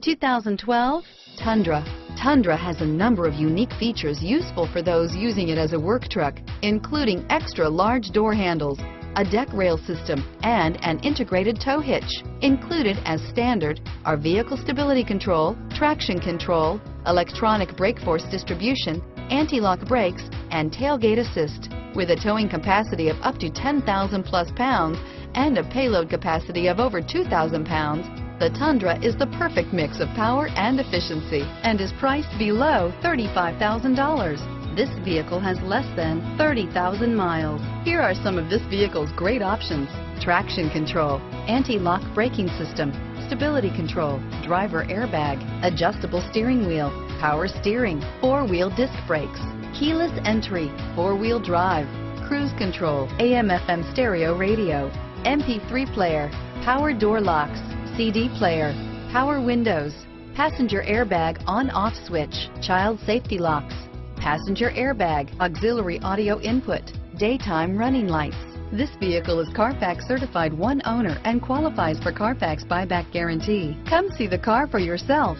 2012 Tundra. Tundra has a number of unique features useful for those using it as a work truck, including extra large door handles, a deck rail system, and an integrated tow hitch. Included as standard are vehicle stability control, traction control, electronic brake force distribution, anti-lock brakes, and tailgate assist. With a towing capacity of up to 10,000 plus pounds and a payload capacity of over 2,000 pounds, the Tundra is the perfect mix of power and efficiency and is priced below $35,000. This vehicle has less than 30,000 miles. Here are some of this vehicle's great options: traction control, anti-lock braking system, stability control, driver airbag, adjustable steering wheel, power steering, four-wheel disc brakes, keyless entry, four-wheel drive, cruise control, AM/FM stereo radio, MP3 player, power door locks, CD player, power windows, passenger airbag on-off switch, child safety locks, passenger airbag, auxiliary audio input, daytime running lights. This vehicle is Carfax certified one owner and qualifies for Carfax buyback guarantee. Come see the car for yourself.